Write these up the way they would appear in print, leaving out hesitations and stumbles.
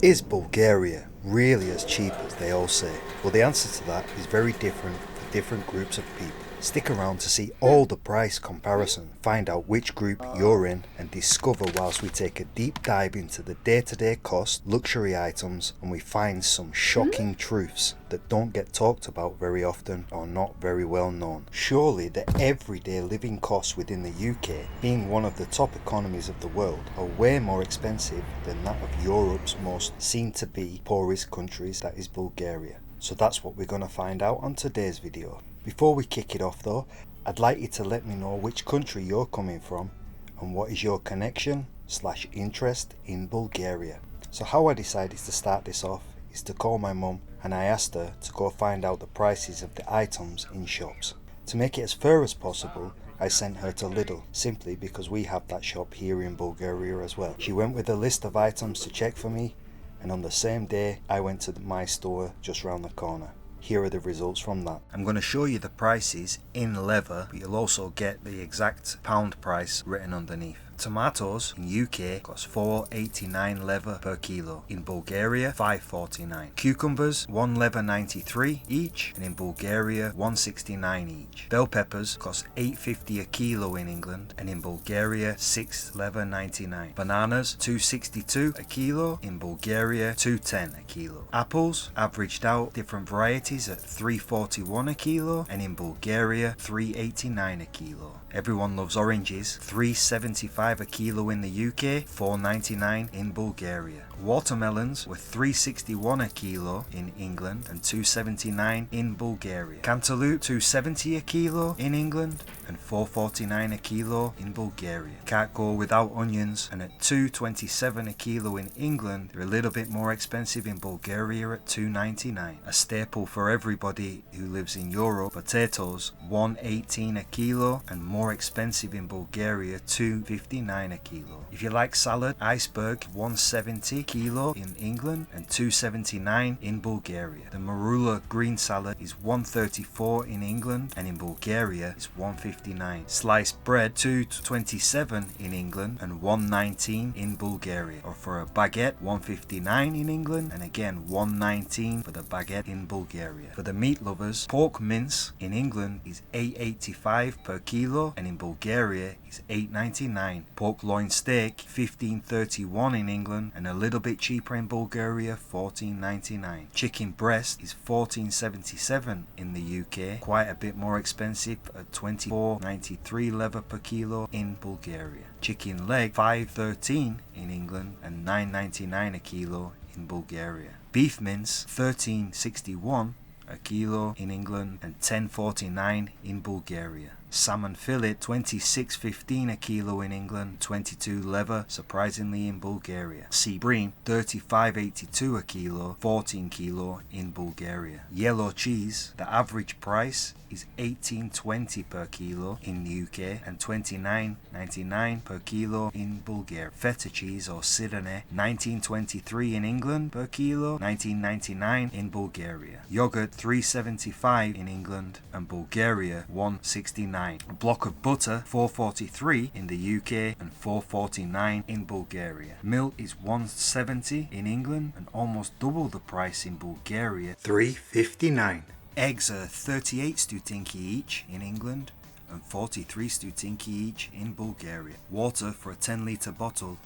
Is Bulgaria really as cheap as they all say? Well, the answer to that is very different for different groups of people. Stick around to see all the price comparison, find out which group you're in, and discover whilst we take a deep dive into the day-to-day cost, luxury items, and we find some shocking truths that don't get talked about very often or not very well known. Surely the everyday living costs within the UK, being one of the top economies of the world, are way more expensive than that of Europe's most seen to be poorest countries, that is Bulgaria. So that's what we're going to find out on today's video. Before we kick it off though, I'd like you to let me know which country you're coming from and what is your connection/interest in Bulgaria. So how I decided to start this off is to call my mum and I asked her to go find out the prices of the items in shops. To make it as fair as possible, I sent her to Lidl, simply because we have that shop here in Bulgaria as well. She went with a list of items to check for me, and on the same day I went to my store just round the corner. Here are the results from that. I'm going to show you the prices in leather, but you'll also get the exact pound price written underneath. Tomatoes in UK cost $4.89 leather per kilo. In Bulgaria, $5.49. Cucumbers, $1 leather 93 each, and in Bulgaria, $1.69 each. Bell peppers cost $8.50 a kilo in England, and in Bulgaria, $6 leather 99. Bananas, $2.62 a kilo. In Bulgaria, $2.10 a kilo. Apples, averaged out different varieties at $3.41 a kilo, and in Bulgaria, $3.89 a kilo. Everyone loves oranges, $3.75 a kilo in the UK, $4.99 in Bulgaria. Watermelons were $3.61 a kilo in England and $2.79 in Bulgaria. Cantaloupe, $2.70 a kilo in England and $4.49 a kilo in Bulgaria. Can't go without onions, and at $2.27 a kilo in England, they're a little bit more expensive in Bulgaria at $2.99. A staple for everybody who lives in Europe, potatoes, $1.18 a kilo and more expensive in Bulgaria, $2.59 a kilo. If you like salad, iceberg, $1.70 kilo in England and $2.79 in Bulgaria. The marula green salad is $1.34 in England and in Bulgaria is $1.59. Sliced bread, $2.27 in England and $1.19 in Bulgaria. Or for a baguette, $1.59 in England and again $1.19 for the baguette in Bulgaria. For the meat lovers, pork mince in England is $8.85 per kilo and in Bulgaria is $8.99. Pork loin steak, $15.31 in England and a little bit cheaper in Bulgaria, $14.99. Chicken breast is $14.77 in the UK, quite a bit more expensive at $24.93 leather per kilo in Bulgaria. Chicken leg, $5.13 in England and $9.99 a kilo in Bulgaria. Beef mince, $13.61 a kilo in England and $10.49 in Bulgaria. Salmon fillet, $26.15 a kilo in England, $22 leather surprisingly in Bulgaria. Sea bream, $35.82 a kilo, 14 kilo in Bulgaria. Yellow cheese, the average price is $18.20 per kilo in the UK and $29.99 per kilo in Bulgaria. Feta cheese or Sirene, $19.23 in England per kilo, $19.99 in Bulgaria. Yogurt, $3.75 in England and Bulgaria, $1.69. A block of butter, $4.43 in the UK and $4.49 in Bulgaria. Milk is $1.70 in England and almost double the price in Bulgaria, $3.59. Eggs are 38 stutinki each in England and 43 stutinki each in Bulgaria. Water for a 10-litre bottle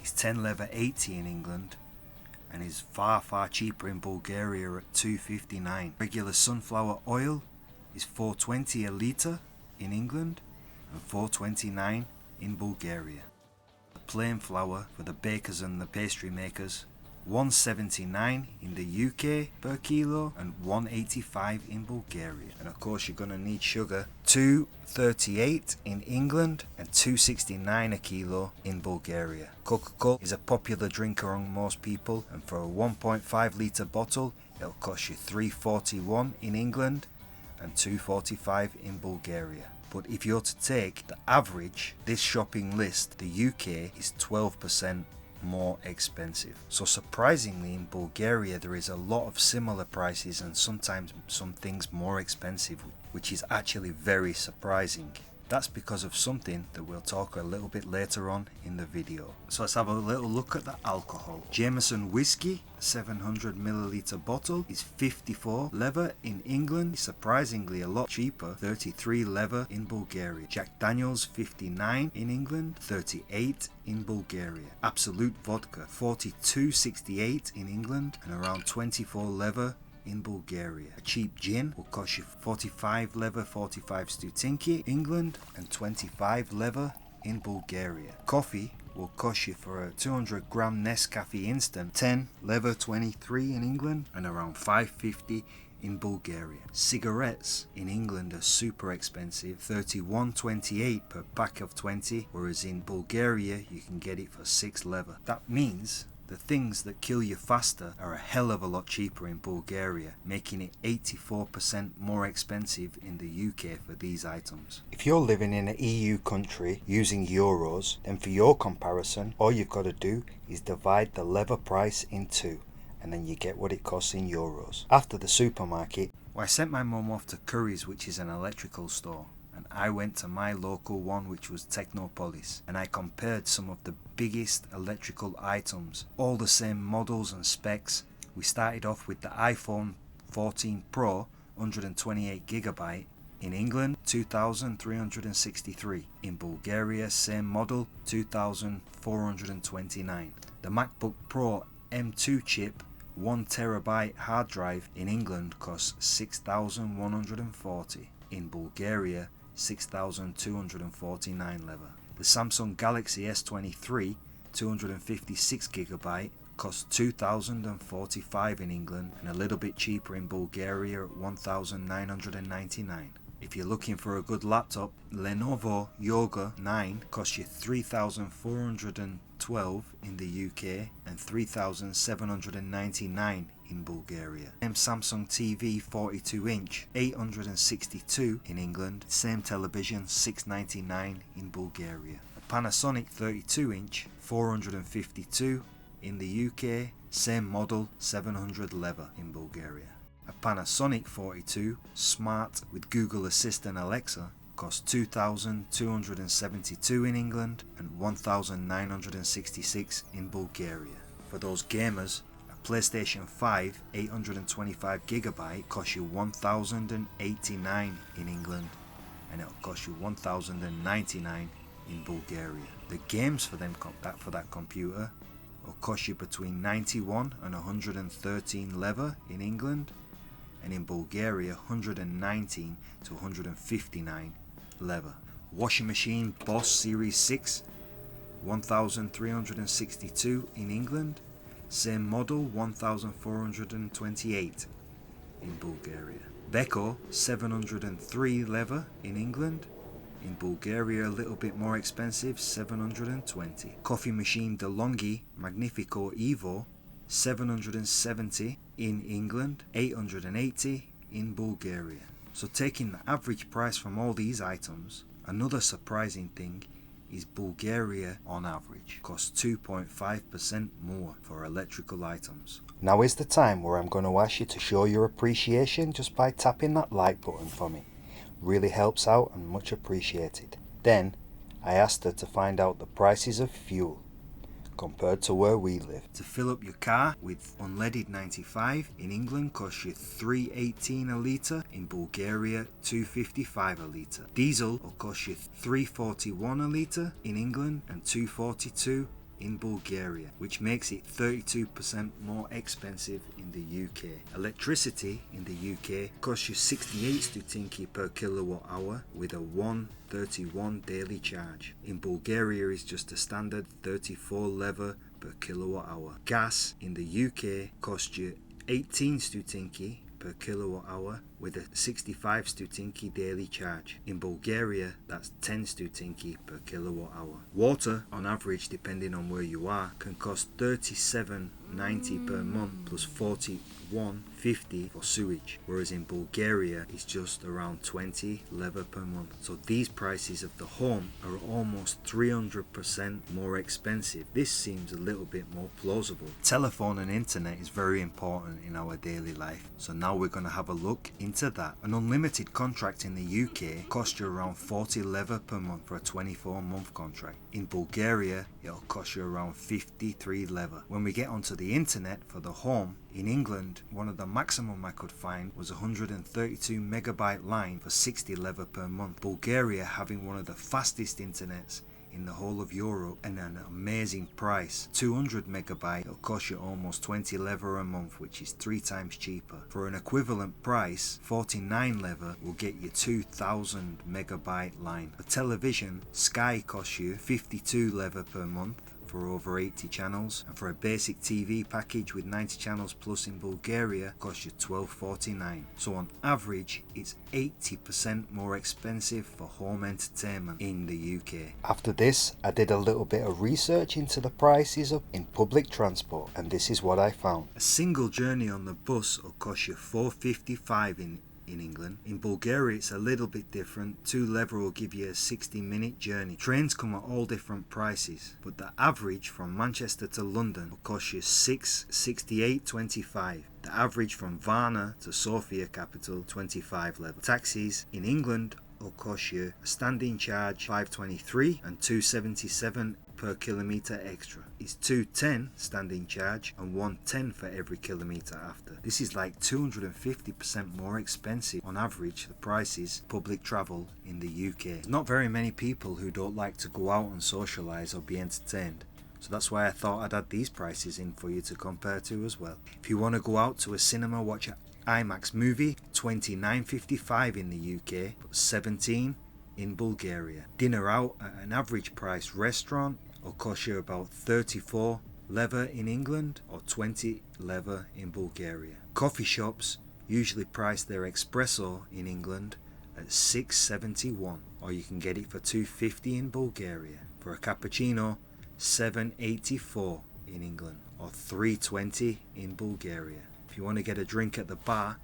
is 10 lever 80 in England and is far cheaper in Bulgaria at $2.59. Regular sunflower oil is $4.20 a litre in England and $4.29 in Bulgaria. The plain flour for the bakers and the pastry makers, $1.79 in the UK per kilo and $1.85 in Bulgaria. And of course you're going to need sugar, $2.38 in England and $2.69 a kilo in Bulgaria. Coca-Cola is a popular drink among most people, and for a 1.5 litre bottle it'll cost you $3.41 in England and $2.45 in Bulgaria. But if you're to take the average, this shopping list, the UK is 12% more expensive. So surprisingly in Bulgaria there is a lot of similar prices and sometimes some things more expensive, which is actually very surprising. That's because of something that we'll talk a little bit later on in the video. So let's have a little look at the alcohol. Jameson whiskey 700ml bottle is 54 lever in England, surprisingly a lot cheaper, 33 lever in Bulgaria. Jack Daniels 59 in England, 38 in Bulgaria. Absolute vodka 42.68 in England and around 24 lever in Bulgaria. A cheap gin will cost you 45 lever, 45 stutinki England and 25 lever in Bulgaria. Coffee will cost you for a 200 gram Nescafe instant 10 lever 23 in England and around 5.50 in Bulgaria. Cigarettes in England are super expensive, 31.28 per pack of 20, whereas in Bulgaria you can get it for 6 lever. That means the things that kill you faster are a hell of a lot cheaper in Bulgaria, making it 84% more expensive in the UK for these items. If you're living in an EU country using euros, then for your comparison, all you've got to do is divide the lever price in two, and then you get what it costs in euros. After the supermarket, I sent my mum off to Curry's, which is an electrical store, and I went to my local one, which was Technopolis, and I compared some of the biggest electrical items, all the same models and specs. We started off with the iPhone 14 Pro 128GB. In England, 2,363. In Bulgaria, same model, 2,429. The MacBook Pro M2 chip 1TB hard drive in England costs 6,140. In Bulgaria, 6,249 lever. The Samsung Galaxy S23 256GB costs 2,045 in England and a little bit cheaper in Bulgaria at 1,999. If you're looking for a good laptop, Lenovo Yoga 9 costs you 3,412 in the UK and 3,799 in Bulgaria. Same Samsung TV 42-inch 862 in England, same television 699 in Bulgaria. A Panasonic 32-inch 452 in the UK, same model 700 lever in Bulgaria. A Panasonic 42 Smart with Google Assistant Alexa costs 2,272 in England and 1,966 in Bulgaria. For those gamers, a PlayStation 5 825GB costs you 1,089 in England and it'll cost you 1,099 in Bulgaria. The games for that computer will cost you between 91 and 113 lever in England, and in Bulgaria 119 to 159 lever. Washing machine Boss Series 6 1,362 in England, same model 1,428 in Bulgaria. Beko 703 lever in England, in Bulgaria a little bit more expensive, 720. Coffee machine DeLonghi Magnifico Evo 770 in England, 880 in Bulgaria. So taking the average price from all these items, another surprising thing is Bulgaria on average costs 2.5% more for electrical items. Now is the time where I'm going to ask you to show your appreciation just by tapping that like button for me. Really helps out and much appreciated. Then I asked her to find out the prices of fuel compared to where we live. To fill up your car with unleaded 95 in England costs you $3.18 a litre, in Bulgaria $2.55 a litre. Diesel will cost you $3.41 a litre in England and $2.42 in Bulgaria, which makes it 32% more expensive in the UK. Electricity in the UK costs you 68 stutinki per kilowatt hour with a 131 daily charge. In Bulgaria is just a standard 34 lever per kilowatt hour. Gas in the UK costs you 18 stutinki per kilowatt hour with a 65 stutinki daily charge. In Bulgaria, that's 10 stutinki per kilowatt hour. Water, on average, depending on where you are, can cost 37.90 per month plus 41.50 for sewage, whereas in Bulgaria it's just around 20 lever per month. So these prices of the home are almost 300% more expensive. This seems a little bit more plausible. Telephone and internet is very important in our daily life, so now we're going to have a look into that, an unlimited contract in the UK costs you around 40 leva per month for a 24-month contract. In Bulgaria, it'll cost you around 53 leva. When we get onto the internet for the home, in England, one of the maximum I could find was 132 megabyte line for 60 leva per month. Bulgaria having one of the fastest internets in the whole of Europe and an amazing price. 200 megabyte will cost you almost 20 leva a month, which is 3 times cheaper. For an equivalent price, 49 leva will get you 2000 megabyte line. For television, Sky costs you 52 leva per month for over 80 channels, and for a basic TV package with 90 channels plus in Bulgaria costs you $12.49. So on average it's 80% more expensive for home entertainment in the UK. After this, I did a little bit of research into the prices in public transport, and this is what I found. A single journey on the bus will cost you $4.55 in England. In Bulgaria it's a little bit different. 2 leva will give you a 60-minute journey. Trains come at all different prices, but the average from Manchester to London will cost you $668.25. The average from Varna to Sofia capital, 25 leva. Taxis in England will cost you a standing charge $5.23 and $2.77 per kilometre extra. It's $2.10 standing charge and $1.10 for every kilometre after. This is like 250% more expensive on average the prices public travel in the UK. Not very many people who don't like to go out and socialise or be entertained, so that's why I thought I'd add these prices in for you to compare to as well. If you want to go out to a cinema, watch an IMAX movie, $29.55 in the UK, but $17 in Bulgaria. Dinner out at an average price restaurant will cost you about 34 leva in England or 20 leva in Bulgaria. Coffee shops usually price their espresso in England at $6.71, or you can get it for $2.50 in Bulgaria. For a cappuccino, $7.84 in England or $3.20 in Bulgaria. If you want to get a drink at the bar,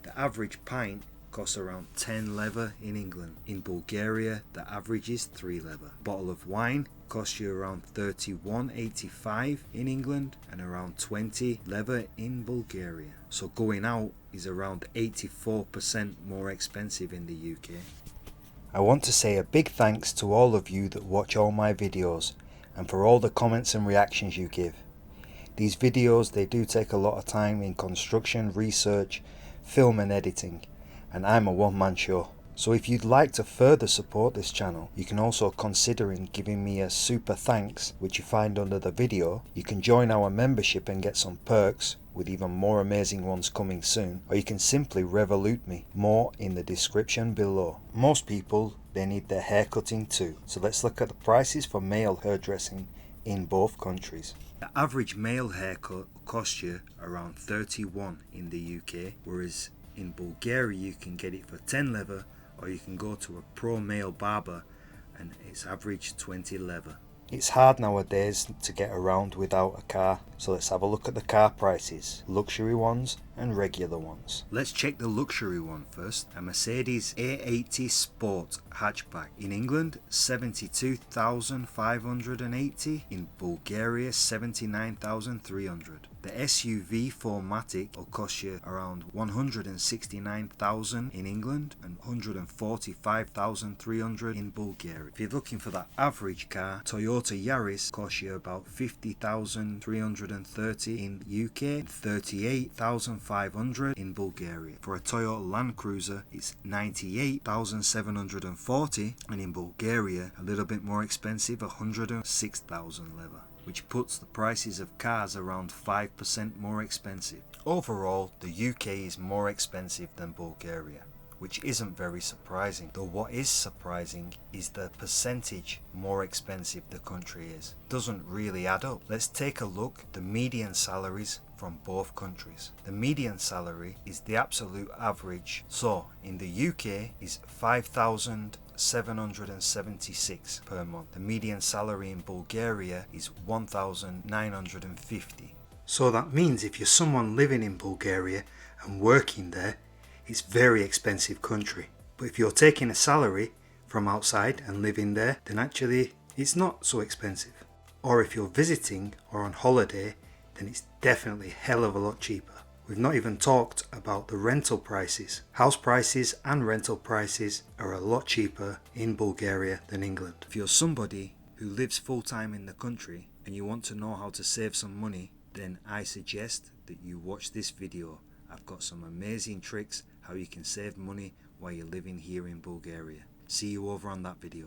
the average pint costs around 10 leva in England. In Bulgaria, the average is 3 leva. A bottle of wine costs you around 31.85 in England and around 20 leva in Bulgaria. So going out is around 84% more expensive in the UK. I want to say a big thanks to all of you that watch all my videos and for all the comments and reactions you give. These videos, they do take a lot of time in construction, research, film and editing, and I'm a one-man show. So if you'd like to further support this channel, you can also consider giving me a super thanks, which you find under the video. You can join our membership and get some perks, with even more amazing ones coming soon, or you can simply Revolut me, more in the description below. Most people, they need their hair cutting too, so let's look at the prices for male hairdressing in both countries. The average male haircut will cost you around 31 in the UK, whereas in Bulgaria you can get it for 10 leva, or you can go to a pro male barber and it's average 20 leva. It's hard nowadays to get around without a car, so let's have a look at the car prices, luxury ones and regular ones. Let's check the luxury one first. A Mercedes A80 Sport hatchback. In England, 72,580. In Bulgaria, 79,300. The SUV 4MATIC will cost you around 169,000 in England and 145,300 in Bulgaria. If you're looking for that average car, Toyota Yaris costs you about 50,330 in UK and 38,500 in Bulgaria. For a Toyota Land Cruiser, it's 98,740, and in Bulgaria, a little bit more expensive, 106,000 leva, which puts the prices of cars around 5% more expensive. Overall, the UK is more expensive than Bulgaria, which isn't very surprising, though what is surprising is the percentage more expensive the country is. Doesn't really add up. Let's take a look at the median salaries from both countries. The median salary is the absolute average, so in the UK is 5,776 per month. The median salary in Bulgaria is 1,950. So that means if you're someone living in Bulgaria and working there, it's very expensive country. But if you're taking a salary from outside and living there, then actually it's not so expensive. Or if you're visiting or on holiday, then it's definitely a hell of a lot cheaper. We've not even talked about the rental prices. House prices and rental prices are a lot cheaper in Bulgaria than England. If you're somebody who lives full-time in the country and you want to know how to save some money, then I suggest that you watch this video. I've got some amazing tricks how you can save money while you're living here in Bulgaria. See you over on that video.